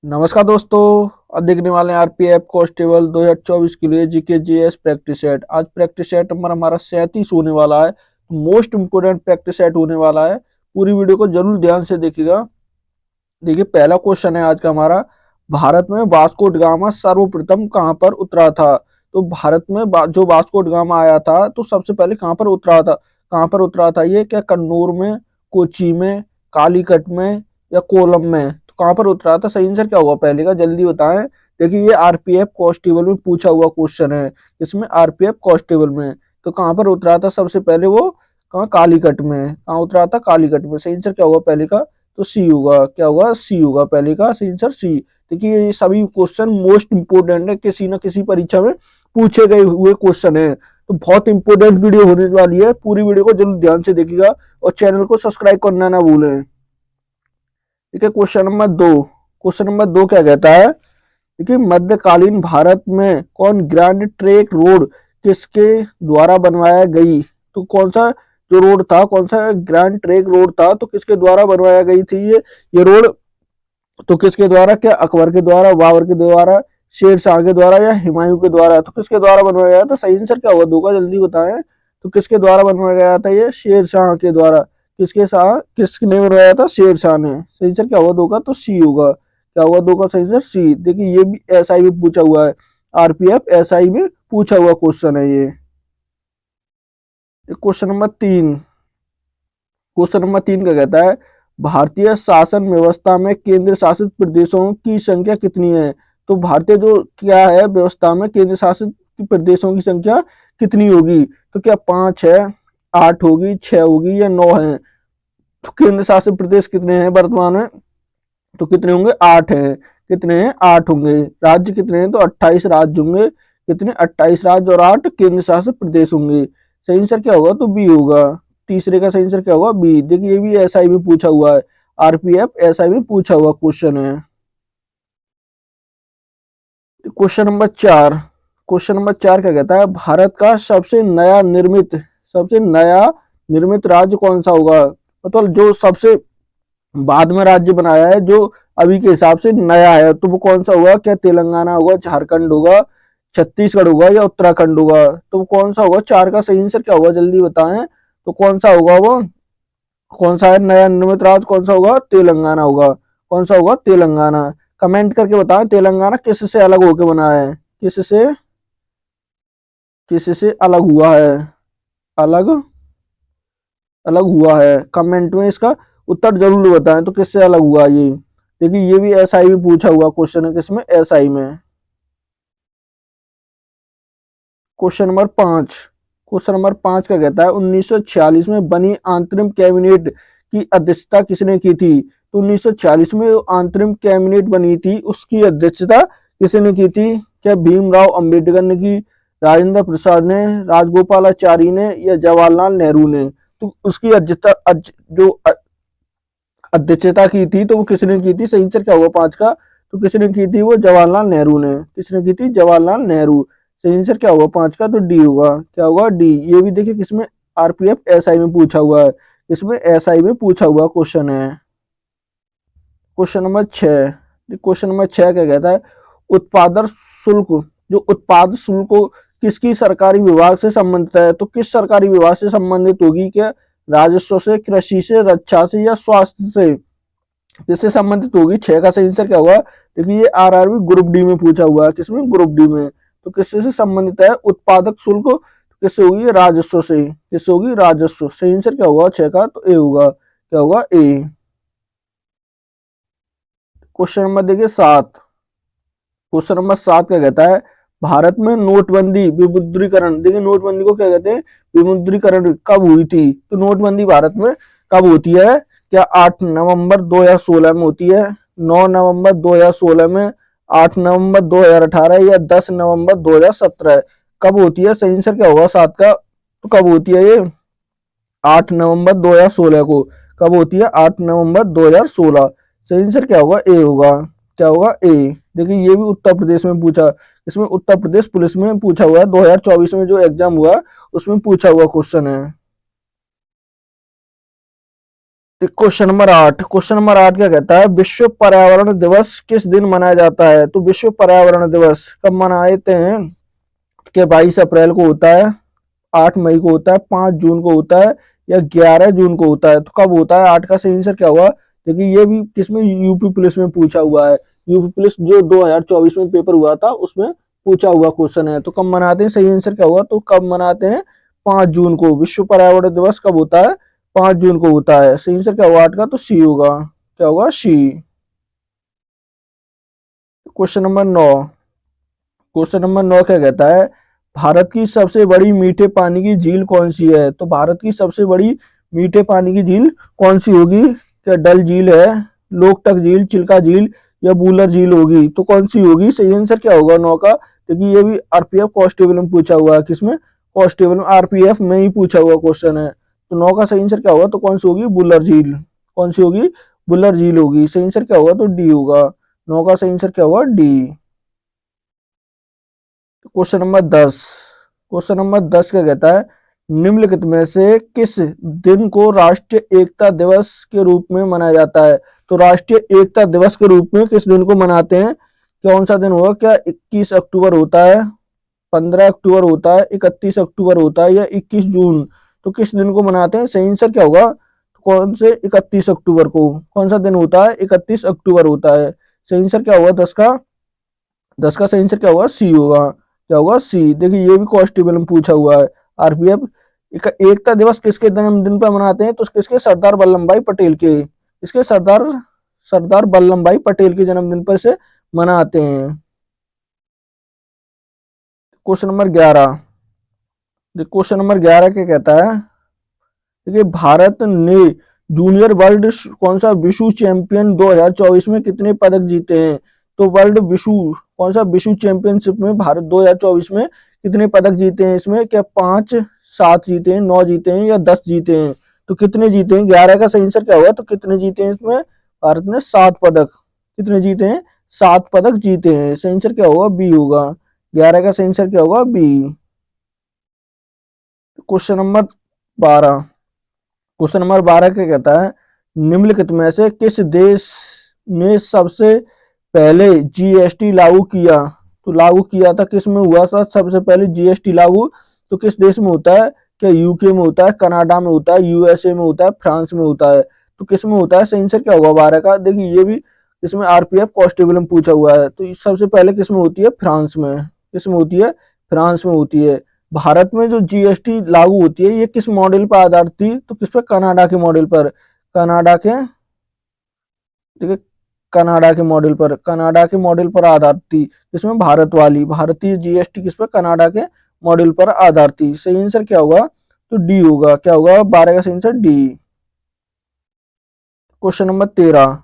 नमस्कार दोस्तों। अब देखने वाले हैं आरपीएफ कांस्टेबल 2024 के लिए जीके जीएस प्रैक्टिस सेट। आज प्रैक्टिस सेट नंबर हमारा 37 होने वाला है। मोस्ट इंपोर्टेंट प्रैक्टिस सेट होने वाला है। पूरी वीडियो को जरूर ध्यान से देखिएगा। देखिए, पहला क्वेश्चन है आज का हमारा, भारत में वास्को ड गामा सर्वप्रथम कहाँ पर उतरा था। तो भारत में जो वास्को ड गामा आया था तो सबसे पहले कहाँ पर उतरा था। कहाँ पर उतरा था ये? क्या कन्नौर में, कोची में, कालीकट में या कोलम में? तो कहाँ पर उतरा था? सही आंसर क्या होगा पहले का, जल्दी बताएं। देखिए, ये आरपीएफ कांस्टेबल में पूछा हुआ क्वेश्चन है। इसमें आरपीएफ कांस्टेबल में तो कहाँ पर उतरा था सबसे पहले वो? कहाँ? कालीकट में। कहाँ उतरा था? कालीकट में। सही आंसर क्या होगा पहले का? तो सी होगा। क्या होगा? सी होगा पहले का सही आंसर, सी। देखिए, ये सभी क्वेश्चन मोस्ट इंपोर्टेंट है, किसी ना किसी परीक्षा में पूछे गए हुए क्वेश्चन है। तो बहुत इंपोर्टेंट वीडियो होने वाली है। पूरी वीडियो को जरूर ध्यान से देखिएगा और चैनल को सब्सक्राइब करना ना भूलें। ठीक है, क्वेश्चन नंबर 2। क्वेश्चन नंबर 2 क्या कहता है? देखिए, मध्यकालीन भारत में कौन ग्रैंड ट्रैंक रोड किसके द्वारा बनवाया गई? तो कौन सा जो रोड था, कौन सा ग्रैंड ट्रैंक रोड था, तो किसके द्वारा बनवाया गई थी ये रोड? तो किसके द्वारा? क्या अकबर के द्वारा, बाबर के द्वारा, शेर शाह के द्वारा या हुमायूं के द्वारा? तो किसके द्वारा बनवाया गया था? सही आंसर क्या होगा दो का, जल्दी बताएं। तो किसके द्वारा बनवाया गया था ये? शेर शाह के द्वारा। किसने बनवाया था? शेर शाह ने। सही आंसर क्या होगा दो का? तो सी होगा। क्या होगा दो का सही आंसर? सी। देखिए, ये भी एसआई में पूछा हुआ है। आरपीएफ एसआई में पूछा हुआ क्वेश्चन है ये। Question number 3। क्वेश्चन नंबर 3 का कहता है, भारतीय शासन व्यवस्था में केंद्र शासित प्रदेशों की संख्या कितनी है? तो भारतीय जो क्या है व्यवस्था में, केंद्र शासित प्रदेशों की संख्या कितनी होगी? तो क्या 5 है, 8 होगी, 6 होगी या 9 है? तो केंद्र शासित प्रदेश कितने हैं वर्तमान में? तो कितने होंगे? 8 हैं। कितने हैं? 8 होंगे। राज्य कितने हैं? तो 28 राज्य होंगे। कितने? 28 राज्य और 8 केंद्र शासित प्रदेश होंगे। सही आंसर क्या होगा? तो बी होगा। तीसरे का सही आंसर क्या होगा? बी। देखिए, ये भी एसआई में पूछा हुआ है। आरपीएफ एसआई में पूछा हुआ क्वेश्चन है। Question number 4। क्वेश्चन नंबर 4 क्या कहता है, भारत का सबसे नया निर्मित राज्य कौन सा होगा? मतलब जो सबसे बाद में राज्य बनाया है, जो अभी के हिसाब से नया है, तो वो कौन सा होगा? क्या तेलंगाना होगा, झारखंड होगा, छत्तीसगढ़ होगा या उत्तराखंड होगा? तो वो कौन सा होगा? 4 का सही आंसर क्या होगा, जल्दी बताएं। तो कौन सा होगा वो? कौन सा है नया निर्मित राज्य? कौन सा होगा? तेलंगाना होगा। कौन सा होगा? तेलंगाना। कमेंट करके बताएं, तेलंगाना किससे अलग होकर बना है? किससे किससे अलग हुआ है? अलग अलग हुआ है। कमेंट में इसका उत्तर जरूर बताएं, तो किससे अलग हुआ ये? देखिए, ये भी एसआई में पूछा हुआ क्वेश्चन है। किसमें? एसआई में। Question number 5। क्वेश्चन नंबर 5 का कहता है, 1946 में बनी अंतरिम कैबिनेट की अध्यक्षता किसने की थी? तो 1946 में अंतरिम कैबिनेट बनी थी, उसकी अध्यक्षता किसने की थी? क्या भीमराव अंबेडकर ने की, राजेंद्र प्रसाद ने, राजगोपालाचारी ने या जवाहरलाल नेहरू ने? तो उसकी अध्यक्षता की थी तो वो किसने की थी? सही आंसर क्या होगा 5 का? तो किसने की थी वो? जवाहरलाल नेहरू ने। किसने की थी? जवाहरलाल नेहरू। सही आंसर क्या होगा 5 का? तो डी होगा। क्या होगा? डी। ये भी देखिए किसमें? आरपीएफ एसआई में पूछा हुआ है। इसमें एसआई में पूछा हुआ क्वेश्चन है। Question number 6। क्वेश्चन नंबर 6 क्या कहता है, उत्पादन शुल्क, जो उत्पाद शुल्क किसकी सरकारी विभाग से संबंधित है? तो किस सरकारी विभाग से संबंधित होगी? क्या राजस्व से, कृषि से, रक्षा से या स्वास्थ्य से? किससे संबंधित होगी? 6 का सही आंसर क्या होगा? देखिए, ये आरआरबी ग्रुप डी में पूछा हुआ है। किसमें? ग्रुप डी में। तो किससे से संबंधित है उत्पादक शुल्क? किससे होगी? राजस्व से। किससे होगी? राजस्व। सही आंसर क्या होगा 6 का? तो ए होगा। क्या होगा? ए। क्वेश्चन नंबर देखिए 7। क्वेश्चन नंबर 7 क्या कहता है, भारत में नोटबंदी विमुद्रीकरण, देखिए नोटबंदी को क्या कहते हैं? विमुद्रीकरण कब हुई थी? तो नोटबंदी भारत में कब होती है? क्या 8 नवंबर 2016 में होती है, 9 नवंबर 2016 में, 8 नवंबर 2018 या 10 नवंबर 2017? कब होती है? सही आंसर क्या होगा 7 का? तो कब होती है ये? 8 नवंबर 2016 को। कब होती है? 8 नवंबर 2016। सही आंसर क्या होगा? ए होगा। क्या होगा? ए। देखिए, ये भी उत्तर प्रदेश में पूछा, इसमें उत्तर प्रदेश पुलिस में पूछा हुआ है। 2024 में जो एग्जाम हुआ उसमें पूछा हुआ क्वेश्चन है। क्वेश्चन नंबर 8 क्या कहता है, विश्व पर्यावरण दिवस किस दिन मनाया जाता है? तो विश्व पर्यावरण दिवस कब मनाते हैं? कि 22 अप्रैल को होता है, 8 मई को होता है, 5 जून को होता है, या 11 जून को होता है? तो कब होता है? 8 का सही आंसर क्या होगा? देखिए ये भी किसमें, यूपी पुलिस में पूछा हुआ है। यूपी पुलिस जो 2024 में पेपर हुआ था उसमें पूछा हुआ क्वेश्चन है। तो कब मनाते हैं? सही आंसर क्या होगा? तो कब मनाते हैं? 5 जून को। विश्व पर्यावरण दिवस कब होता है? 5 जून को होता है। सही आंसर क्या होगा 8 का? तो सी होगा। क्या होगा? C. Question number 9। Question number 9 क्या कहता है, भारत की सबसे बड़ी मीठे पानी की झील कौन सी है? तो भारत की सबसे बड़ी मीठे पानी की झील कौन सी होगी? क्या डल झील है, लोकटक झील, चिल्का झील, या बूलर झील होगी? तो कौन सी होगी? सही आंसर क्या होगा 9 का? क्योंकि ये भी आरपीएफ कांस्टेबल में पूछा हुआ है। किसमें? कांस्टेबल में, आरपीएफ में ही पूछा हुआ क्वेश्चन है। तो 9 का सही आंसर क्या होगा? तो कौन सी होगी? बुलर झील। कौन सी होगी? बुलर झील होगी। सही आंसर क्या होगा? तो डी होगा। 9 का सही आंसर क्या होगा? D. Question number 10। Question number 10 क्या कहता है, निम्नलिखित में से किस दिन को राष्ट्रीय एकता दिवस के रूप में मनाया जाता है? तो राष्ट्रीय एकता दिवस के रूप में किस दिन को मनाते हैं? कौन सा दिन होगा? क्या 21 अक्टूबर होता है, 15 अक्टूबर होता है, 31 अक्टूबर होता है, या 21 जून? तो किस दिन को मनाते हैं? सही आंसर क्या होगा? कौन से 31 अक्टूबर को? कौन सा दिन होता है? 31 अक्टूबर होता है। सही आंसर क्या होगा 10 का? 10 का सही आंसर क्या होगा? सी होगा। क्या होगा? सी। देखिए ये भी कांस्टेबल में पूछा हुआ है। आरपीएफ एकता दिवस किसके जन्मदिन पर मनाते हैं? तो किसके? सरदार वल्लभ भाई पटेल के। इसके सरदार सरदार वल्लभ भाई पटेल के जन्मदिन पर से मनाते हैं। Question number 11। क्वेश्चन नंबर 11 क्या कहता है, देखिए भारत ने जूनियर वर्ल्ड कौन सा विश्व चैंपियन 2024 में कितने पदक जीते हैं? तो वर्ल्ड विश्व कौन सा विश्व चैंपियनशिप में भारत 2024 में कितने पदक जीते हैं? इसमें क्या 5, 7 जीते हैं, 9 जीते हैं, या 10 जीते हैं? तो कितने जीते हैं? 11 का सही आंसर क्या होगा? तो कितने जीते हैं इसमें? भारत ने 7 पदक। कितने जीते हैं? 7 पदक जीते हैं। सही आंसर क्या होगा? बी होगा। 11 का सही आंसर क्या होगा? B. Question number 12। Question number 12 क्या कहता है, निम्नलिखित में से किस देश ने सबसे पहले जीएसटी लागू किया? तो लागू किया था, किस में हुआ था सबसे पहले जीएसटी लागू? तो किस देश में होता है? क्या यूके में होता है, कनाडा में होता है, यूएसए में होता है, फ्रांस में होता है? तो किस में होता है? सही आंसर क्या होगा 12 का? देखिए ये भी इसमें आरपीएफ कांस्टेबल में पूछा हुआ है। तो सबसे पहले किस में होती है? फ्रांस में। किस में होती है? फ्रांस में होती है। भारत में जो जीएसटी लागू होती है ये किस मॉडल पर आधारित थी? तो किस पर? कनाडा के मॉडल पर। कनाडा के, देखिए कनाडा के मॉडल पर आधारित थी। इसमें भारत वाली भारतीय जीएसटी किस पर? कनाडा के मॉडल पर आधारित थी। सही आंसर क्या होगा? तो डी होगा। क्या होगा 12 का सही answer? D. Question number 13।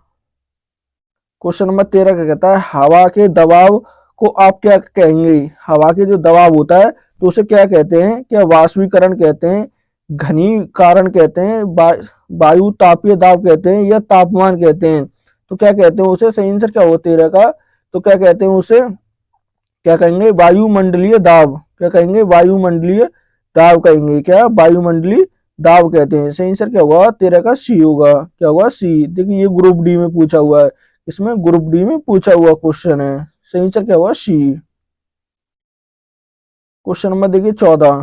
Question number 13 क्या कहता है, हवा के दबाव को आप क्या कहेंगे? हवा के जो दबाव होता है तो उसे क्या कहते हैं? क्या वाष्पीकरण कहते हैं, घनीकरण कहते हैं, वायु तापीय दाब कहते हैं, या तापमान कहते हैं? तो क्या कहते हैं उसे? सही आंसर क्या होगा 13 का? तो क्या कहते हैं उसे? क्या कहेंगे? वायुमंडलीय दाब। क्या कहेंगे? वायुमंडलीय दाब कहेंगे। क्या? वायुमंडलीय दाब कहते हैं। सही आंसर क्या होगा 13 का? सी होगा। क्या होगा? सी। देखिए ये ग्रुप डी में पूछा हुआ है। इसमें ग्रुप डी में पूछा हुआ क्वेश्चन है। सही आंसर क्या होगा? सी। क्वेश्चन नंबर देखिए 14।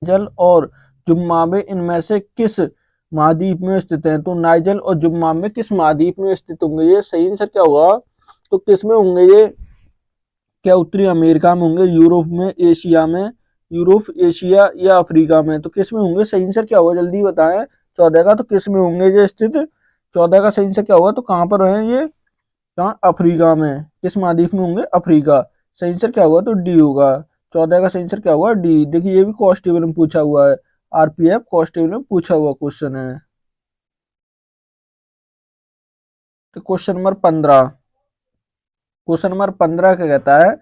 नाइजल और जिम्बाब्वे इनमें से किस महाद्वीप में स्थित है? तो नाइजल और जिम्बाब्वे किस महाद्वीप में स्थित होंगे? ये सही आंसर क्या होगा? तो किस में होंगे ये? क्या उत्तरी अमेरिका में होंगे, यूरोप में, एशिया में, यूरोप, एशिया, या अफ्रीका में? तो किस में होंगे? सही आंसर क्या होगा? जल्दी बताएं। 14 का तो किस में होंगे ये स्थित? 14 का सही आंसर क्या होगा? तो कहाँ पर है ये? कहाँ? अफ्रीका में। किस महाद्वीप में होंगे? अफ्रीका। सही आंसर क्या होगा? तो डी होगा। 14 का सही आंसर क्या होगा? डी। देखिए ये भी कांस्टेबल में पूछा हुआ है। आरपीएफ कांस्टेबल में पूछा हुआ क्वेश्चन है। तो क्वेश्चन नंबर 15 क्या कहता है,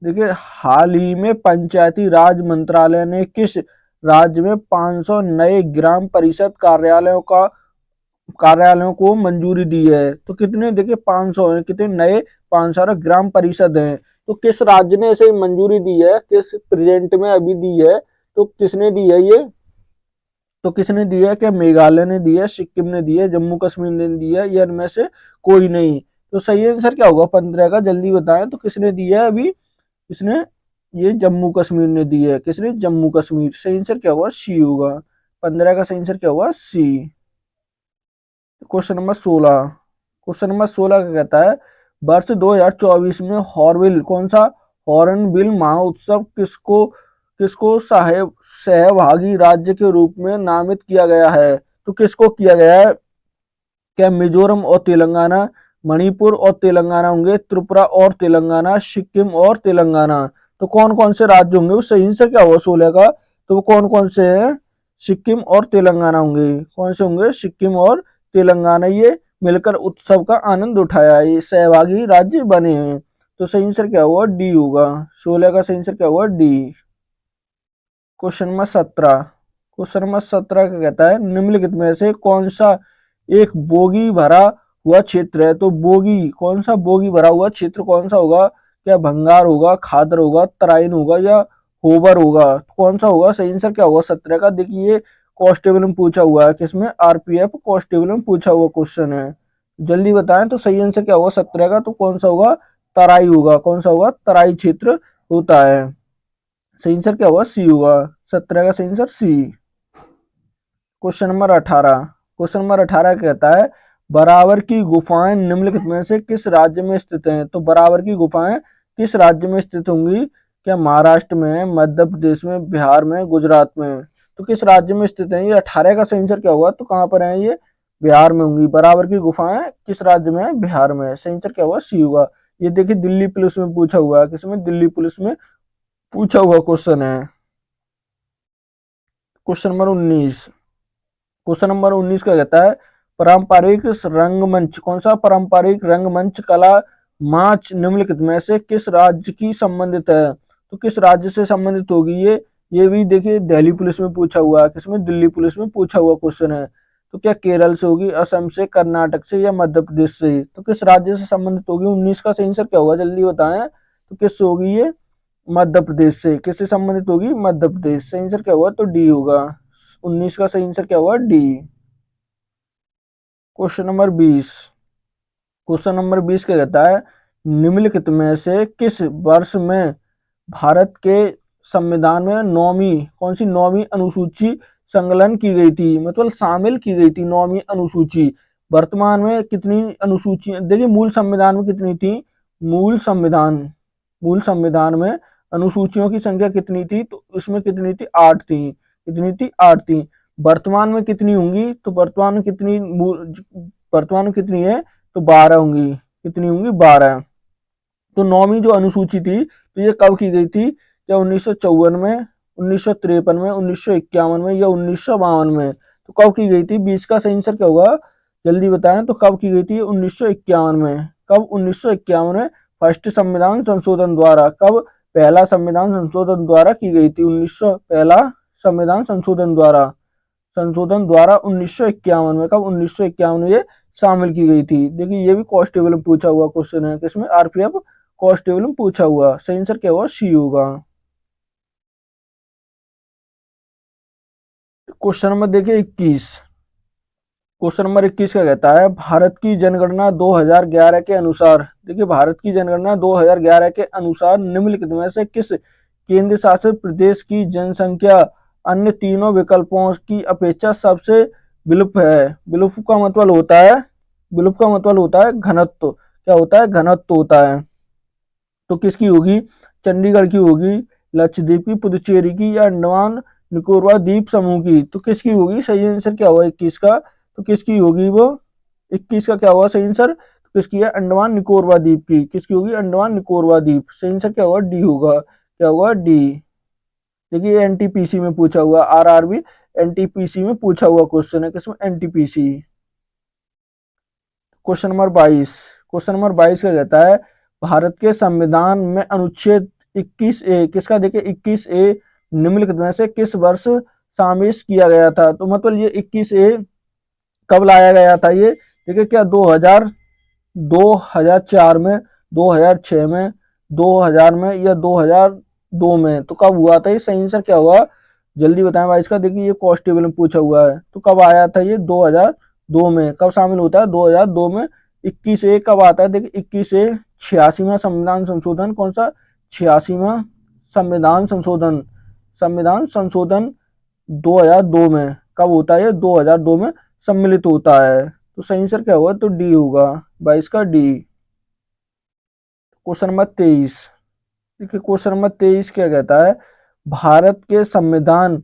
देखिए हाल ही में पंचायती राज मंत्रालय ने किस राज्य में 500 नए ग्राम परिषद कार्यालयों को मंजूरी दी है? तो कितने? देखिए 500 हैं। कितने नए? 500 ग्राम परिषद हैं। तो किस राज्य ने इसे मंजूरी दी है? किस प्रेजेंट में अभी दी है? तो किसने दी है ये? तो किसने दी है? क्या मेघालय ने दी है, सिक्किम ने दी है, जम्मू कश्मीर ने दी है, या इनमें से कोई नहीं? तो सही आंसर क्या होगा 15 का? जल्दी बताएं। तो किसने दी है अभी? किसने? ये जम्मू कश्मीर ने दी है। किसने? जम्मू कश्मीर। सही आंसर क्या होगा? सी होगा। 15 का सही आंसर क्या होगा? C. Question number 16। Question number 16 का कहता है वर्ष 2024 में हॉर्नबिल कौन सा हॉर्नबिल महोत्सव किसको किसको सहभागी राज्य के रूप में नामित किया गया है? तो किसको किया गया है? क्या मिजोरम और तेलंगाना, मणिपुर और तेलंगाना होंगे, त्रिपुरा और तेलंगाना, सिक्किम और तेलंगाना? तो कौन कौन से राज्य होंगे? वो सही आंसर क्या होगा 16 का? तो वो कौन कौन से हैं? सिक्किम और तेलंगाना होंगे। कौन से होंगे? सिक्किम और तेलंगाना। ये मिलकर उत्सव का आनंद उठाया, ये सहभागी राज्य बने हैं। तो सही आंसर क्या होगा? डी होगा। 16 का सही आंसर क्या होगा? D. Question number 17। Question number 17 का कहता है निम्नलिखित में से कौन सा एक बोगी भरा हुआ क्षेत्र है? तो बोगी, कौन सा बोगी भरा हुआ क्षेत्र कौन सा होगा? क्या भंगार होगा, खादर होगा, तराइन होगा, या होबर होगा? कौन सा होगा? सही आंसर क्या होगा 17 का? देखिए कांस्टेबल में पूछा हुआ है, किसमें? आरपीएफ कांस्टेबल में पूछा हुआ क्वेश्चन है। जल्दी बताएं। तो सही आंसर क्या होगा 17 का? तो कौन सा होगा? तराई होगा। कौन सा होगा? तराई क्षेत्र होता है। सही आंसर क्या होगा? सी होगा। 17 का सही answer C. Question number 18। Question number 18 कहता है बराबर की गुफाएं निम्नलिखित में से किस राज्य में स्थित हैं? तो बराबर की गुफाएं किस राज्य में स्थित होंगी? क्या महाराष्ट्र में, मध्य प्रदेश में, बिहार में, गुजरात में? तो किस राज्य में स्थित है? ये 18 का सही आंसर क्या होगा? तो कहां पर है ये? बिहार में होंगी। बराबर की गुफाएं किस राज्य में है? बिहार में। सही आंसर क्या होगा? सी होगा। ये देखिए दिल्ली पुलिस में पूछा हुआ है, किसमें? दिल्ली पुलिस में पूछा हुआ क्वेश्चन है। Question number 19। क्वेश्चन नंबर 19 का कहता है पारंपरिक रंगमंच, कौन सा पारंपरिक रंगमंच कला मार्च निम्नलिखित में से किस राज्य की संबंधित है? तो किस राज्य से संबंधित होगी ये भी देखिए दिल्ली पुलिस में पूछा हुआ है, किसमें? दिल्ली पुलिस में पूछा हुआ क्वेश्चन है। तो क्या केरल से होगी, असम से, कर्नाटक से, या मध्य प्रदेश से? तो किस राज्य से संबंधित होगी? 19 का सही आंसर क्या होगा? जल्दी बताएं। तो किससे होगी ये? मध्य प्रदेश से। किससे संबंधित होगी? मध्य प्रदेश। सही आंसर क्या होगा? तो डी होगा। 19 का सही आंसर क्या होगा? D. Question number 20। Question number 20 क्या कहता है निम्नलिखित में से किस वर्ष में भारत के संविधान में नौवीं, कौन सी नौवीं अनुसूची संकलन की गई थी, मतलब शामिल की गई थी? नौवीं अनुसूची। वर्तमान में कितनी अनुसूची देखिए मूल संविधान में कितनी थी? मूल संविधान मूल संविधान में अनुसूचियों की संख्या कितनी थी? तो उसमें कितनी थी? 8 थी। कितनी थी? 8 थी। वर्तमान में कितनी होंगी? तो वर्तमान में कितनी है? तो 12 होंगी। कितनी होंगी? 12। तो नौवीं जो अनुसूची थी तो ये कब की गई थी? क्या 1954 में, 1953 में, 1951 में, या 1952 में? तो कब की गई थी? 20 का सही आंसर क्या होगा? जल्दी बताएं। तो कब की गई थी? 1951 में। कब? 1951 में फर्स्ट संविधान संशोधन द्वारा। कब? पहला संविधान संशोधन द्वारा की गई थी। 1900 पहला संविधान संशोधन द्वारा 1951 में। कब? 1951 में ये शामिल की गई थी। देखिए ये भी कांस्टेबल में पूछा हुआ क्वेश्चन है, किसमें? आरपीएफ कांस्टेबल में पूछा हुआ। सही आंसर क्या होगा? सी होगा। क्वेश्चन नंबर देखिए 21। क्वेश्चन नंबर 21 का कहता है भारत की जनगणना 2011 के अनुसार, देखिए भारत की जनगणना 2011 के अनुसार निम्नलिखित में से किस केंद्र शासित प्रदेश की जनसंख्या अन्य तीनों विकल्पों की अपेक्षा सबसे विलुप्त है? विलुप्त का मतलब होता है घनत्व। क्या होता है? घनत्व होता है। तो किसकी होगी? चंडीगढ़ की होगी, लक्षद्वीप की, पुदुचेरी की, या अंडमान निकोबार द्वीप समूह की? तो किसकी होगी? सही आंसर क्या होगा 21 का? तो किसकी होगी वो? 21 का क्या होगा सही आंसर? तो किसकी है? अंडमान निकोबार द्वीप की। किसकी होगी? अंडमान निकोबार द्वीप। सही आंसर क्या होगा? डी होगा। क्या होगा? डी। देखिए एनटीपीसी में पूछा हुआ, आरआरबी एनटीपीसी में पूछा हुआ क्वेश्चन है, किसमें? NTPC. Question number 22। Question number 22 का कहता है भारत के संविधान में अनुच्छेद 21A किसका? देखिए 21A निम्नलिखित में से किस वर्ष शामिल किया गया था? तो मतलब ये 21A कब लाया गया था? ये देखिए क्या 2004 में, 2006 में, 2000 में, या 2002 में? तो कब हुआ था ये? सही आंसर क्या हुआ? जल्दी बताएं भाई इसका। देखिए ये कॉन्स्टेबल में पूछा हुआ है, तो कब आया था ये? 2002 में। कब शामिल होता है? 2002 में। 21 कब आता है? देखिए 21 86वां संविधान संशोधन। कौन सा? 86वां संविधान संशोधन। संविधान संशोधन 2002 में कब होता है? 2002 में सम्मिलित होता है। तो सही आंसर क्या होगा? तो डी होगा 22 का डी। Question number 23। देखिए क्वेश्चन नंबर 23 क्या कहता है? भारत के संविधान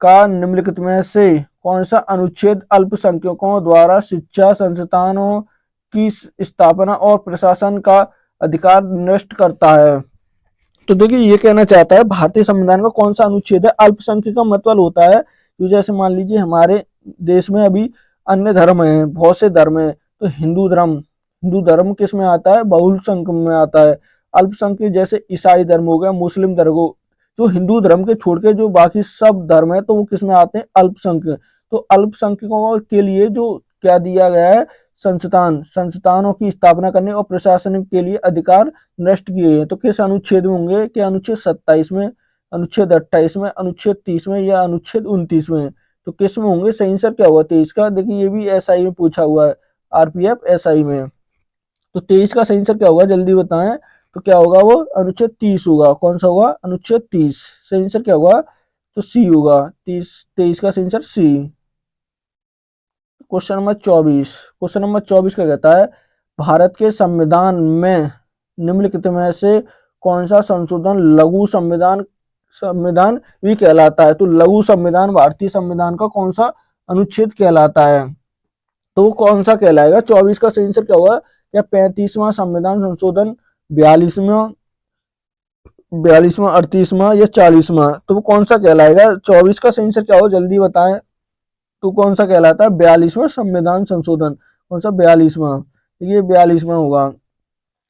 का निम्नलिखित में से कौन सा अनुच्छेद अल्पसंख्यकों द्वारा शिक्षा संस्थानों की स्थापना और प्रशासन का अधिकार नष्ट करता है? तो देखिए ये कहना चाहता है भारतीय संविधान का कौन सा अनुच्छेद है? अल्पसंख्यक का मतलब होता है तो जैसे मान लीजिए हमारे देश में अभी अन्य धर्म है, बहुत से धर्म है, तो हिंदू धर्म किस में आता है? बहुल संख्यक में आता है। अल्पसंख्यक जैसे ईसाई धर्म हो गया, मुस्लिम धर्म हो, जो हिंदू धर्म के छोड़ के जो बाकी सब धर्म है तो वो किस में आते हैं? अल्पसंख्यक। तो अल्पसंख्यकों के लिए जो क्या दिया गया है? संस्थानों की स्थापना करने और प्रशासन के लिए अधिकार नष्ट किए हैं। तो किस अनुच्छेद में होंगे? क्या अनुच्छेद 27 में, अनुच्छेद 28 में, अनुच्छेद 30 में या अनुच्छेद 29 में? तो किस में होंगे? सही आंसर क्या होगा? 23 का। देखिए ये भी एसआई में पूछा हुआ है, आरपीएफ एसआई में। तो 23 का सही आंसर क्या होगा? जल्दी बताएं। तो क्या होगा? वो अनुच्छेद 30 होगा। कौन सा होगा? अनुच्छेद 30। सही आंसर क्या होगा? तो सी होगा। 23 का सही answer C. Question number 24। Question number 24 क्या कहता है? भारत के संविधान में निम्नलिखित में से कौन सा संशोधन लघु संविधान संविधान भी कहलाता है? तो लघु संविधान भारतीय संविधान का कौन सा अनुच्छेद कहलाता है? तो वो कौन सा कहलाएगा? 24 का सही आंसर क्या होगा? क्या 35वां संविधान संशोधन, 42वां, 38वां या 40वां? तो वो कौन सा कहलाएगा? 24 का सही आंसर क्या होगा? जल्दी बताएं। तो कौन सा कहलाता है? 42वां संविधान संशोधन। कौन सा? 42वां। ये 42वां होगा।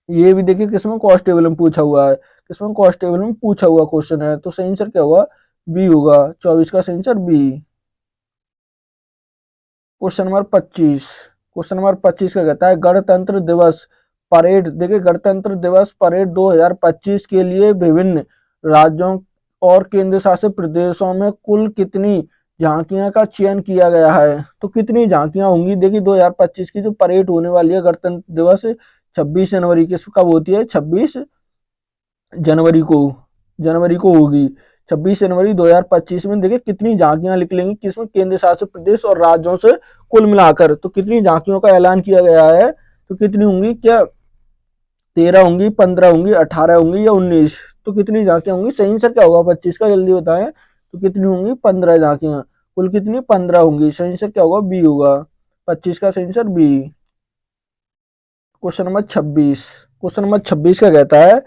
ये भी देखिए किसमें? कांस्टेबल में पूछा हुआ है। किसमें? कांस्टेबल में पूछा हुआ क्वेश्चन है। तो सही आंसर क्या होगा? बी होगा। 24 का सही answer B. Question number 25। Question number 25 का कहता है गणतंत्र दिवस परेड। देखिए गणतंत्र दिवस परेड 2025 के लिए विभिन्न राज्यों और केंद्र शासित प्रदेशों में कुल कितनी झांकियां का चयन किया गया है? तो कितनी झांकियां होंगी? देखिए 2025 की जो परेड होने वाली है गणतंत्र दिवस 26 जनवरी की, कब होती है? 26 जनवरी को। जनवरी को होगी। 26 जनवरी 2025 में देखिए कितनी झांकियां निकलेंगी किसमें? केंद्र शासित प्रदेश और राज्यों से कुल मिलाकर। तो कितनी झांकियों का ऐलान किया गया है? तो कितनी होंगी? क्या 13 होंगी, 15 होंगी, 18 होंगी या 19? तो कितनी झांकियां होंगी? सही आंसर क्या होगा 25 का? जल्दी बताएं। तो कितनी होंगी? 15 झांकियां। कुल कितनी? 15 होंगी। सही आंसर क्या होगा? बी होगा। 25 का सही answer B. Question number 26। Question number 26 का कहता है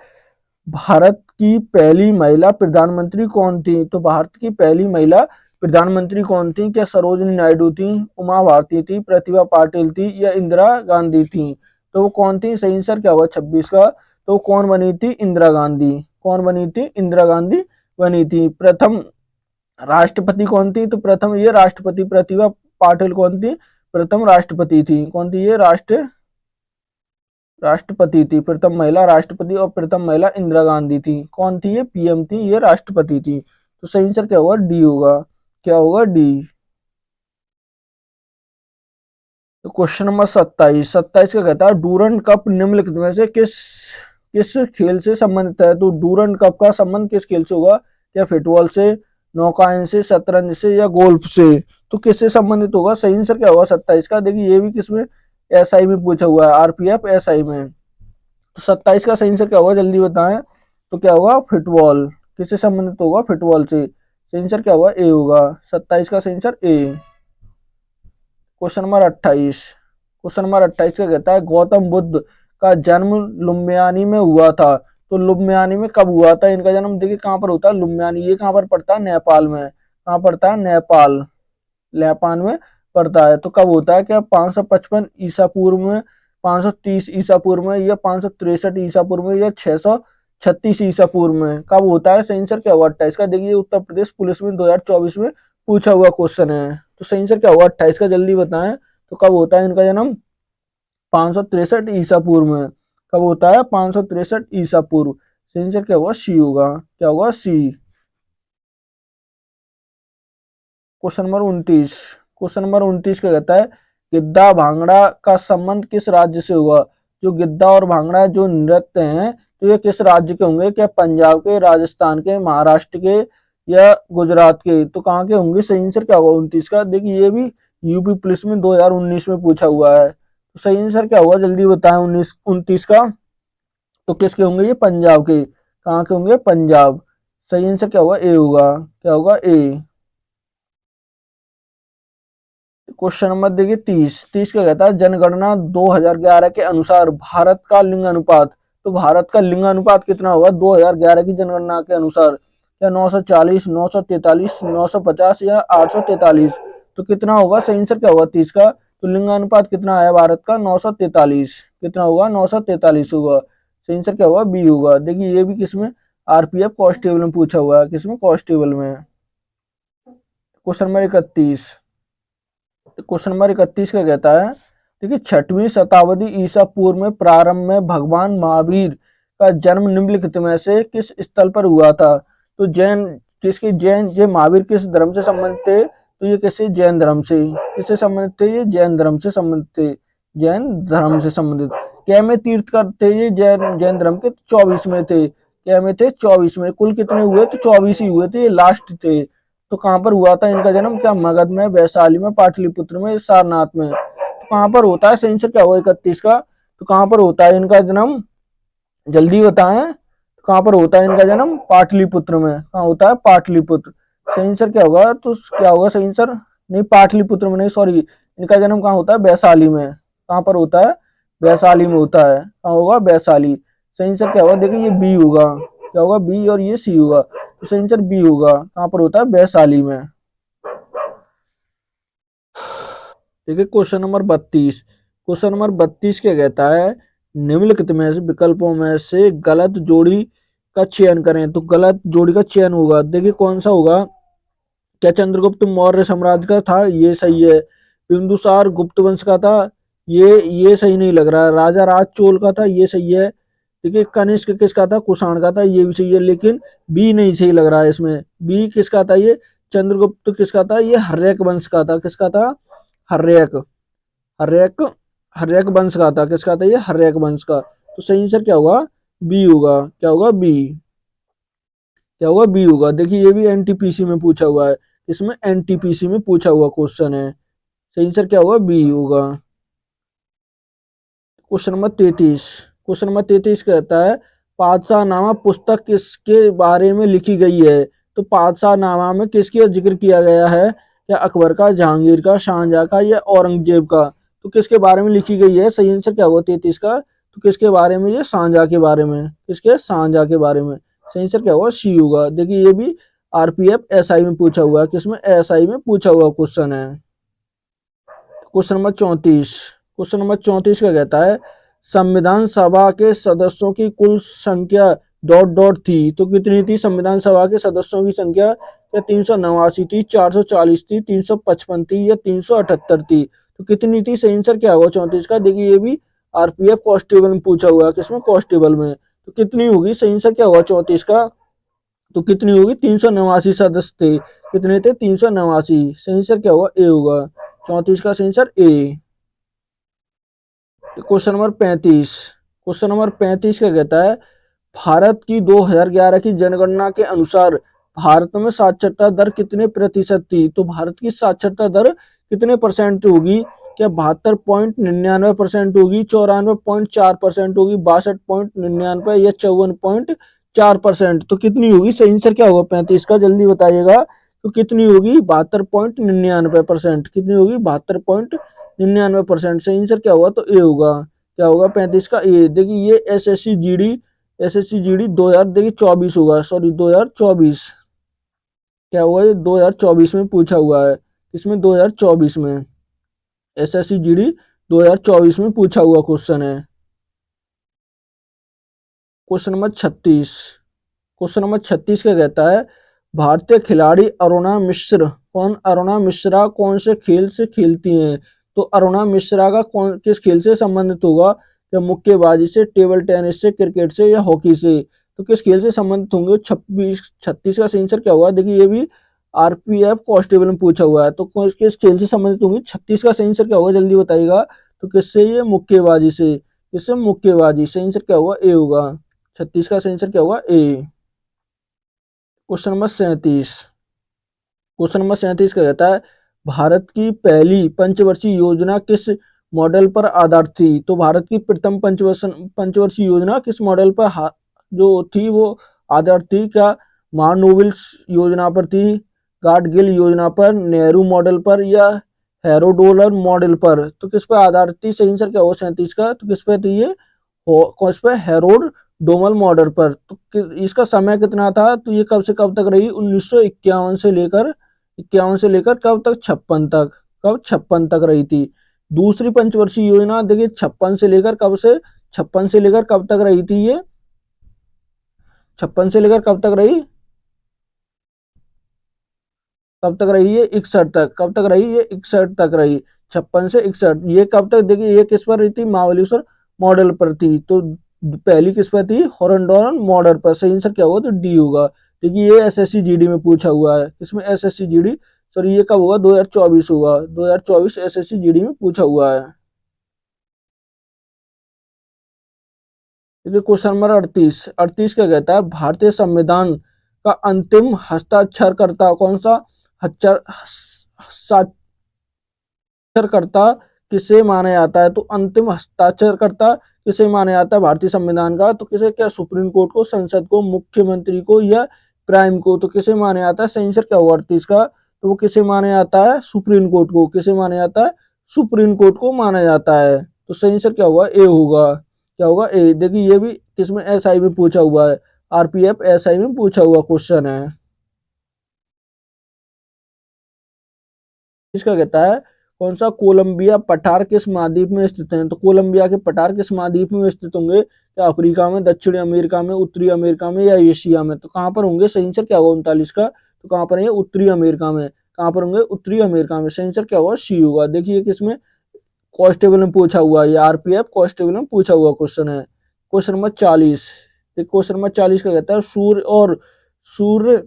भारत की पहली महिला प्रधानमंत्री कौन थी? तो भारत की पहली महिला प्रधानमंत्री कौन थी? क्या सरोजिनी नायडू थी, उमा भारती थी, प्रतिभा पाटिल थी या इंदिरा गांधी थी? तो वो कौन थी? सही आंसर क्या होगा 26 का? तो कौन बनी थी? इंदिरा गांधी। कौन बनी थी? इंदिरा गांधी बनी थी। प्रथम राष्ट्रपति कौन थी? तो प्रथम ये राष्ट्रपति प्रतिभा पाटिल कौन थी? प्रथम राष्ट्रपति थी। कौन थी ये? राष्ट्रपति थी। प्रथम महिला राष्ट्रपति और प्रथम महिला इंदिरा गांधी थी। कौन थी ये? पीएम थी, ये राष्ट्रपति थी। तो सही आंसर क्या होगा? डी होगा। क्या होगा? डी। तो क्वेश्चन नंबर 27। 27 का कहता है डूरंड कप निम्नलिखित में से किस किस खेल से संबंधित है? तो डूरंड कप का संबंध किस खेल से होगा? क्या फुटबॉल से, नौकायन से, शतरंज से या गोल्फ से? तो किससे संबंधित होगा? सही आंसर क्या होगा 27 का? देखिए ये भी किसमें? एसआई में पूछा हुआ है, आरपीएफ एसआई में। तो 27 का सही आंसर क्या होगा? जल्दी बताएं। तो क्या होगा? फुटबॉल। किससे संबंधित होगा? फुटबॉल से। सही आंसर क्या होगा? ए होगा। 27 का सही answer A. Question number 28। Question number 28 का कहता है गौतम बुद्ध का जन्म लुम्बियानी में हुआ था। तो लुम्बियानी में कब हुआ था इनका जन्म? देखिए कहाँ पर होता है? लुम्बियानी। ये कहाँ पर पड़ता है? नेपाल में। कहाँ पड़ता है? नेपाल। नेपाल में पड़ता है। तो कब होता है? क्या 555 ईसा पूर्व में, 530 ईसा पूर्व में या 563 ईसा पूर्व में या 636 ईसा पूर्व में? कब होता है? सही आंसर क्या होगा 28 का? देखिए उत्तर प्रदेश पुलिस में 2024 में पूछा हुआ क्वेश्चन है। तो सही आंसर क्या होगा 28 का? जल्दी बताएं। तो कब होता है इनका जन्म? 563 ईसा पूर्व में। कब होता है? 563 ईसा पूर्व। सही आंसर क्या होगा? सी होगा। क्या होगा? C. Question number 29। Question number 29 क्या कहता है, गिद्धा भांगड़ा का संबंध किस राज्य से हुआ। जो गिद्धा और भांगड़ा जो नृत्य हैं तो ये किस राज्य के होंगे, क्या पंजाब के, राजस्थान के, महाराष्ट्र के या गुजरात के। तो कहाँ के होंगे, सही आंसर क्या होगा 29 का। देखिए ये भी यूपी पुलिस में 2019 में पूछा हुआ है। तो सही आंसर क्या होगा जल्दी बताएं 29 का। तो किसके होंगे, ये पंजाब के। कहाँ के होंगे, पंजाब। सही आंसर क्या होगा, ए होगा। क्या होगा, ए। क्वेश्चन नंबर देखिए 30 क्या कहता है, जनगणना 2011 के अनुसार भारत का लिंग अनुपात। तो भारत का लिंग अनुपात कितना होगा 2011 की जनगणना के अनुसार, क्या 940, 943, 950 या 843। तो कितना होगा, सही आंसर क्या होगा 30 का। तो लिंग अनुपात कितना आया भारत का, 943। कितना होगा, 943 होगा। सही आंसर क्या होगा, बी होगा। देखिए ये भी किसमें, आरपीएफ कांस्टेबल में पूछा हुआ है, किसमें, कांस्टेबल में। Question number 31। क्वेश्चन नंबर 31 का कहता है, देखिए 6वीं शताब्दी ईसा पूर्व में प्रारंभ में भगवान महावीर का जन्म निम्नलिखित में से किस स्थल पर हुआ था। तो जैन, किसके, जैन, ये महावीर किस धर्म से संबंधित थे, तो ये किससे, जैन धर्म से। किससे संबंधित थे, ये जैन धर्म से संबंधित थे। जैन धर्म से संबंधित। क्या में तीर्थ करते ये जैन जैन धर्म के, 24 में थे। क्या में थे, 24 में। कुल कितने हुए, तो 24 ही हुए थे, ये लास्ट थे। तो कहाँ पर हुआ था इनका जन्म, क्या मगध में, वैशाली में, पाटलिपुत्र में, सारनाथ में। तो कहाँ पर होता है, सही आंसर क्या होगा 31 का। तो कहाँ पर होता है इनका जन्म, जल्दी बताएं। तो कहाँ पर होता है इनका जन्म, पाटलिपुत्र में। कहाँ होता है, पाटलिपुत्र। सही आंसर क्या होगा, तो क्या होगा सही आंसर, नहीं पाटलिपुत्र में नहीं, सॉरी, इनका जन्म कहाँ होता है, वैशाली में। कहाँ पर होता है, वैशाली में होता है। कहाँ होगा, वैशाली। सही आंसर क्या होगा, देखिए ये बी होगा। क्या होगा, बी, और ये सी होगा। तो सही आंसर बी होगा। कहाँ पर होता है, वैशाली में। देखिए क्वेश्चन नंबर 32। क्वेश्चन नंबर 32 क्या कहता है, निम्नलिखित में से विकल्पों में से गलत जोड़ी का चयन करें। तो गलत जोड़ी का चयन होगा, देखिए कौन सा होगा। क्या चंद्रगुप्त मौर्य साम्राज्य का था, ये सही है। बिंदुसार गुप्त वंश का था, ये सही नहीं लग रहा है। राजा राज चोल का था, ये सही है। देखिए कनिष्क किसका था, कुषाण का था, ये भी सही है। लेकिन बी नहीं सही लग रहा है इसमें। बी किसका था, ये चंद्रगुप्त किसका था, ये हर्यक वंश का था। किसका था, हर्यक। हर्यक, हर्यक वंश का था। किसका था, ये हर्यक वंश का। तो सही आंसर क्या होगा, बी होगा। क्या होगा, बी। क्या होगा, बी होगा। देखिए ये भी एनटीपीसी में पूछा हुआ है, इसमें एनटीपीसी में पूछा हुआ क्वेश्चन है। सही आंसर क्या होगा, बी होगा। Question number 33। क्वेश्चन नंबर 33 कहता है, पातशाहनामा पुस्तक किसके बारे में लिखी गई है। तो पातशाहनामा में किसका जिक्र किया गया है, क्या अकबर का, जहांगीर का, शाहजहां का या औरंगजेब का। तो किसके बारे में लिखी गई है, सही आंसर क्या होगा 33 का। तो किसके बारे में, ये शाहजहां के बारे में। किसके, शाहजहां के बारे में। सही आंसर क्या होगा, सी होगा। देखिए ये भी आरपीएफ एसआई में पूछा हुआ है, किसमें, एसआई में पूछा हुआ क्वेश्चन है। Question number 34। क्वेश्चन नंबर 34 का कहता है, संविधान सभा के सदस्यों की कुल संख्या डॉट डॉट थी। तो कितनी थी संविधान सभा के सदस्यों की संख्या, क्या 389 थी, 440 थी, 355 थी या 378 थी। तो कितनी थी, सही आंसर क्या होगा 34 का। देखिए ये भी आरपीएफ कांस्टेबल में पूछा हुआ है, किसमें, कांस्टेबल में। तो कितनी होगी, सही आंसर क्या होगा 34 का। तो कितनी होगी, 389 सदस्य थे। कितने थे, 389। सही आंसर क्या होगा, ए होगा। 34 का सही answer A. Question number 35। Question number 35 क्या कहता है, भारत की 2011 की जनगणना के अनुसार भारत में साक्षरता दर कितने प्रतिशत थी। तो भारत की साक्षरता दर कितने परसेंट होगी, क्या 72.99% होगी, 94.4% होगी, 62.99 या 54.4%। तो कितनी होगी, सही आंसर क्या होगा 35 का, जल्दी बताइएगा। तो कितनी होगी, 72.99%। कितनी होगी, 72.99%। सही आंसर क्या होगा, तो ए होगा। क्या होगा 35 का, ए। देखिए ये एसएससी जीडी 2000 देखिए 24 होगा, सॉरी 2024। क्या हुआ, ये 2024 में पूछा हुआ है, इसमें 2024 में एसएससी जीडी 2024 में पूछा हुआ क्वेश्चन है। Question number 36। क्वेश्चन नंबर 36 क्या कहता है, भारतीय खिलाड़ी अरुणा मिश्र कौन, अरुणा मिश्रा कौन से खेल से खेलती हैं। तो अरुणा मिश्रा का कौन किस खेल से संबंधित होगा, या मुक्केबाजी से, टेबल टेनिस से, क्रिकेट से या हॉकी से। तो किस खेल से संबंधित होंगे, 36 का सही आंसर क्या होगा। देखिए ये भी आरपीएफ कांस्टेबल में पूछा हुआ है। तो किस खेल से संबंधित होंगे? 36 का सही आंसर क्या होगा, जल्दी बताइएगा। तो किससे? ये मुक्केबाजी से। किससे? मुक्केबाजी। सही आंसर क्या होगा? ए होगा। 36 का सही आंसर क्या होगा? A. Question number 37। Question number 37 का कहता है भारत की पहली पंचवर्षीय योजना किस मॉडल पर आधारित थी? तो भारत की प्रथम पंचवर्षीय योजना किस मॉडल पर जो थी वो आधारित थी? क्या महानोबिल्स योजना पर थी, गाडगिल योजना पर, नेहरू मॉडल पर, या हेरोडोलर मॉडल पर? तो किस पर आधारित थी? सही आंसर क्या होगा 37 का? तो किस पे थी ये? किस पे? हेरोड डोमल मॉडल पर। तो इसका समय कितना था? तो ये कब से कब तक रही? 1951 से लेकर 51 से लेकर कब तक? 56 तक। कब? 56 तक रही थी। दूसरी पंचवर्षीय योजना देखिए 56 से लेकर कब से? 56 से लेकर कब तक रही थी ये? 56 से लेकर कब तक रही? कब तक रही है? 61 तक। कब तक रही? ये 61 तक रही। 56 से 61। ये कब तक? देखिए ये किस पर रही थी? महाबलेश्वर मॉडल पर थी। तो पहली किस पर थी? हॉरंडोन मॉडल पर। सही आंसर क्या होगा? तो डी होगा। देखिए ये एसएससी जीडी में पूछा हुआ है। इसमें एसएससी जीडी, सॉरी ये कब होगा? 2024 होगा। 2024 एसएससी जीडी में पूछा हुआ है। देखिए क्वेश्चन नंबर 38। 38 क्या कहता है भारतीय संविधान का अंतिम हस्ताक्षरकर्ता कौन सा? हस्ताक्षरकर्ता किसे माना जाता है? तो अंतिम हस्ताक्षरकर्ता किसे माना जाता है भारतीय संविधान का? तो किसे? क्या सुप्रीम कोर्ट को, संसद को, मुख्यमंत्री को, या प्राइम को? तो किसे माना जाता है? सही आंसर क्या होगा 38 का? तो वो किसे माना जाता है? सुप्रीम कोर्ट को। किसे माना जाता है? सुप्रीम कोर्ट को माना जाता है। तो सही आंसर क्या होगा? ए होगा। क्या होगा? ए। देखिए ये भी किसमें? एसआई में पूछा हुआ है। आरपीएफ एसआई में पूछा हुआ क्वेश्चन है। इसका कहता है कौन सा कोलंबिया पठार किस महाद्वीप में स्थित है? तो कोलंबिया के पठार किस महाद्वीप में स्थित होंगे? क्या अफ्रीका में, दक्षिणी अमेरिका में, उत्तरी अमेरिका में, या एशिया में? तो कहाँ पर होंगे? सही आंसर क्या होगा 39 का? तो कहाँ पर है? उत्तरी अमेरिका में। कहाँ पर होंगे? उत्तरी अमेरिका में। सही आंसर क्या होगा? सी होगा। देखिए किसमें? कांस्टेबल में पूछा हुआ है। आरपीएफ कांस्टेबल में पूछा हुआ क्वेश्चन है। Question number 40। क्वेश्चन नंबर 40 का कहता है सूर्य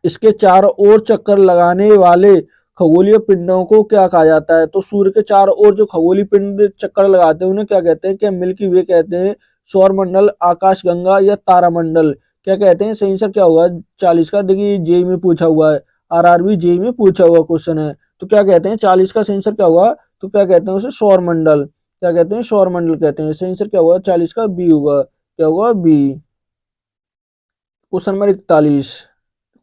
इसके चारों ओर चक्कर लगाने वाले खगोलीय पिंडों को क्या कहा जाता है? तो सूर्य के चारों ओर जो खगोलीय पिंड चक्कर लगाते हैं उन्हें क्या कहते हैं? क्या मिल्की वे कहते हैं, सौर मंडल, आकाशगंगा, या तारामंडल? क्या कहते हैं? सही आंसर क्या होगा 40 का? देखिए जेई में पूछा हुआ है। आरआरबी जेई में पूछा हुआ क्वेश्चन है। तो क्या कहते हैं 40 का सही आंसर क्या होगा? तो क्या कहते हैं उसे? सौर मंडल। क्या कहते हैं? सौर मंडल कहते हैं। सही आंसर क्या होगा 40 का? बी होगा। क्या होगा? B. Question number 41।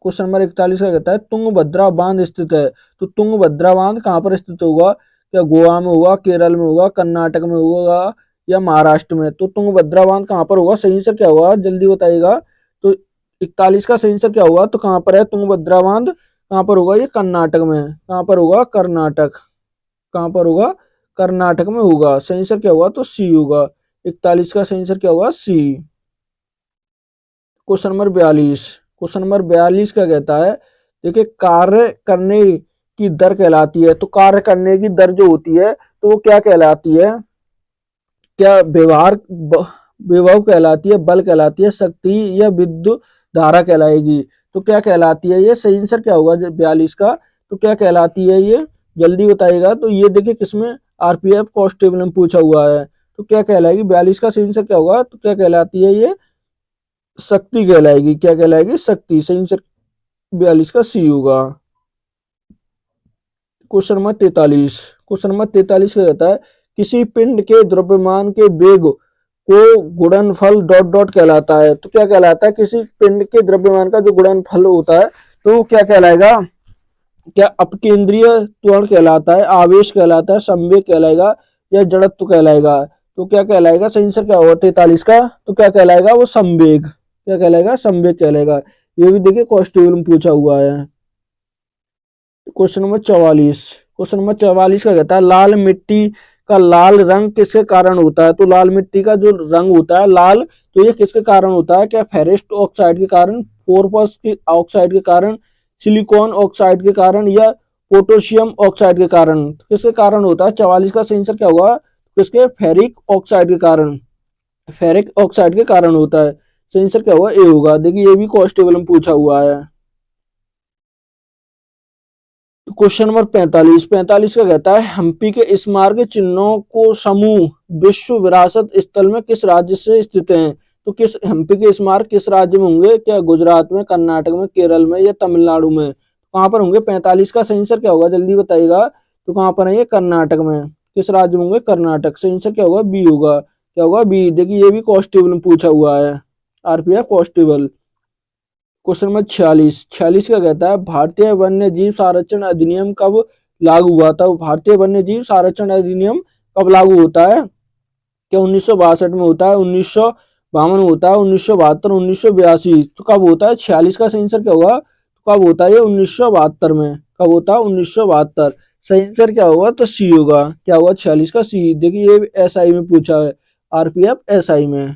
Question number 41 का कहता है तुंगभद्रा बांध स्थित है। तो तुंगभद्रा बांध कहाँ पर स्थित होगा? क्या गोवा में होगा, केरल में होगा, कर्नाटक में होगा, या महाराष्ट्र में? तो तुंगभद्रा बांध कहाँ पर होगा? सही आंसर क्या होगा? जल्दी बताइएगा। तो 41 का सही आंसर क्या होगा? तो कहाँ पर है तुंगभद्रा बांध? कहाँ पर होगा? ये कर्नाटक में। कहाँ पर होगा? कर्नाटक। कहाँ पर होगा? कर्नाटक में होगा। सही आंसर क्या होगा? तो सी होगा। 41 का सही आंसर क्या होगा? C. Question number 42। Question number 42 का कहता है देखिए कार्य करने की दर कहलाती है। तो कार्य करने की दर जो होती है तो वो क्या कहलाती है? क्या विभव कहलाती है, बल कहलाती है, शक्ति, या विद्युत धारा कहलाएगी? तो क्या कहलाती है ये? सही आंसर क्या होगा 42 का? तो क्या कहलाती है ये? जल्दी बताइएगा। तो ये देखिए किसमें? आरपीएफ कांस्टेबल में पूछा हुआ है। तो क्या कहलाएगी 42 का? सही आंसर क्या होगा? तो क्या कहलाती है ये? शक्ति कहलाएगी। क्या कहलाएगी? शक्ति। सही आंसर 42 का सी होगा। Question number 43। क्वेश्चन नंबर 43 का कहता है किसी पिंड के द्रव्यमान के वेग को गुणनफल डॉट डॉट कहलाता है। तो क्या कहलाता है? किसी पिंड के द्रव्यमान का जो गुणनफल होता है तो वो क्या कहलाएगा? क्या अपकेंद्रीय त्वरण कहलाता है, आवेश कहलाता है, संवेग कहलाएगा, या जड़त्व कहलाएगा? तो क्या कहलाएगा? सही आंसर क्या होगा 43 का? तो क्या कहलाएगा? वो संवेग। क्या कहलाएगा? संवेग कहलाएगा। ये भी देखिए कांस्टेबल में पूछा हुआ है। Question number 44। क्वेश्चन नंबर 44 का कहता है लाल मिट्टी का लाल रंग किसके कारण होता है? तो लाल मिट्टी का जो रंग होता है लाल, तो ये किसके कारण होता है? क्या फेरस ऑक्साइड के कारण, फोस्फोरस के ऑक्साइड के कारण, सिलिकॉन ऑक्साइड के कारण, या पोटेशियम ऑक्साइड के कारण? किसके कारण होता है? 44 का सही आंसर क्या होगा? किसके? फेरिक ऑक्साइड के कारण। फेरिक ऑक्साइड के कारण होता है। सही आंसर क्या होगा? ए होगा। देखिए ये भी कांस्टेबल में पूछा हुआ है। क्वेश्चन नंबर 45 का कहता है हम्पी के स्मारक चिन्हों को समूह विश्व विरासत स्थल में किस राज्य से स्थित हैं। तो किस हम्पी के स्मारक किस राज्य में होंगे, क्या गुजरात में, कर्नाटक में, केरल में या तमिलनाडु में। कहाँ पर होंगे 45 का सही आंसर क्या होगा जल्दी बताइएगा। तो कहाँ पर है ये, कर्नाटक में। किस राज्य में होंगे, कर्नाटक। सही आंसर क्या होगा, बी होगा। क्या होगा, बी। देखिए ये भी कॉन्स्टेबल में पूछा हुआ है, आरपीएफ कॉन्स्टेबल। क्वेश्चन नंबर 46 का कहता है भारतीय वन्य जीव संरक्षण अधिनियम कब लागू हुआ था। भारतीय वन्य जीव संरक्षण अधिनियम कब लागू होता है, क्या 1962 में होता है, 1952 में होता है, 1972, 1982। तो कब होता है, 46 का सही आंसर क्या होगा, तो कब होता है ये 1972 में। कब होता है, 1972। सही आंसर क्या होगा, तो सी होगा। क्या होगा, 46 का सी। देखिए ये एसआई में पूछा है, आरपीएफ एसआई में।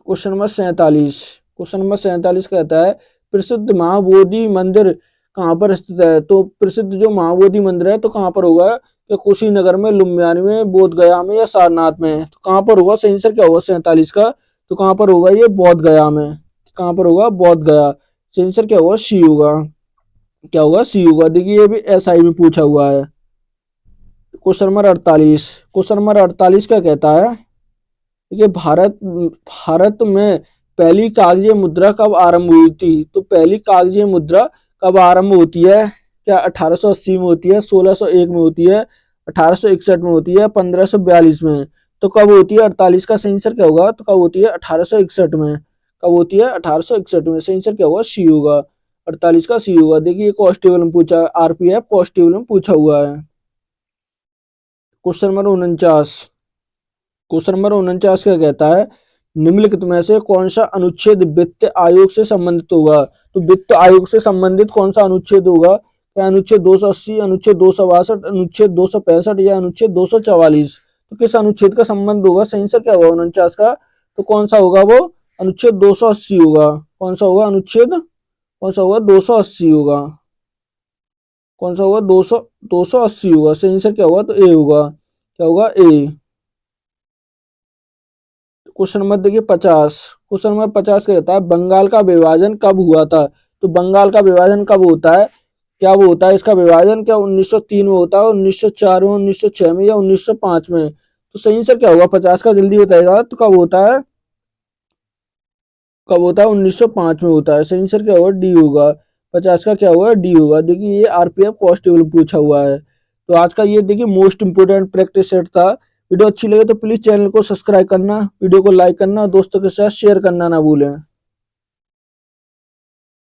क्वेश्चन नंबर 47 कहता है प्रसिद्ध महाबोधि मंदिर कहाँ पर स्थित है। तो प्रसिद्ध जो महाबोधि मंदिर है तो कहाँ पर होगा, कि कुशीनगर में, लुम्बियानी में, बोध गया में या सारनाथ में। तो कहाँ पर होगा, सही आंसर क्या होगा 47 का, तो कहाँ पर होगा ये, बोध गया में। कहाँ पर होगा, बोध गया। सही आंसर क्या होगा, सी होगा। क्या होगा, सी होगा। देखिए ये भी एसआई में पूछा हुआ है। क्वेश्चन नंबर 48 का कहता है देखिए भारत भारत में पहली कागजी मुद्रा कब आरंभ हुई थी। तो पहली कागजी मुद्रा कब आरंभ होती है, क्या 1880 में होती है, 1601 में होती है, 1861 में होती है, 1542 में। तो कब होती है, 48 का सही आंसर क्या होगा, तो कब होती है 1861 में। कब होती है, 1861 में। सही आंसर क्या होगा, सी होगा। 48 का सी होगा। देखिए कांस्टेबल में पूछा, आरपीएफ कांस्टेबल में पूछा हुआ है। क्वेश्चन नंबर 49 क्या कहता है निम्नलिखित में से कौन सा अनुच्छेद वित्त आयोग से संबंधित होगा। तो वित्त आयोग से संबंधित कौन सा अनुच्छेद होगा, क्या अनुच्छेद 280, अनुच्छेद 262, अनुच्छेद 265 या अनुच्छेद 244। तो किस अनुच्छेद का संबंध होगा, सही आंसर क्या होगा 49 का, तो कौन सा होगा वो, अनुच्छेद 280 होगा। कौन सा होगा, अनुच्छेद कौन सा होगा, 280 होगा। कौन सा होगा, 280 होगा। सही आंसर क्या होगा, तो ए होगा। क्या होगा, ए। क्वेश्चन नंबर देखिए 50। क्वेश्चन नंबर 50 कहता है बंगाल का विभाजन कब हुआ था। तो बंगाल का विभाजन कब होता है, क्या वो होता है इसका विभाजन, क्या 1903 में होता है, 1904 में, 1906 में या 1905 में। तो सही आंसर क्या होगा 50 का, जल्दी बताएगा। तो कब होता है, 1905 में होता है। सही आंसर क्या होगा, डी होगा। 50 का क्या होगा, डी होगा। देखिए ये आरपीएफ कांस्टेबल पूछा हुआ है। तो आज का ये देखिए मोस्ट इंपोर्टेंट प्रैक्टिस सेट था। वीडियो अच्छी लगे तो प्लीज चैनल को सब्सक्राइब करना, वीडियो को लाइक करना, दोस्तों के साथ शेयर करना ना भूलें।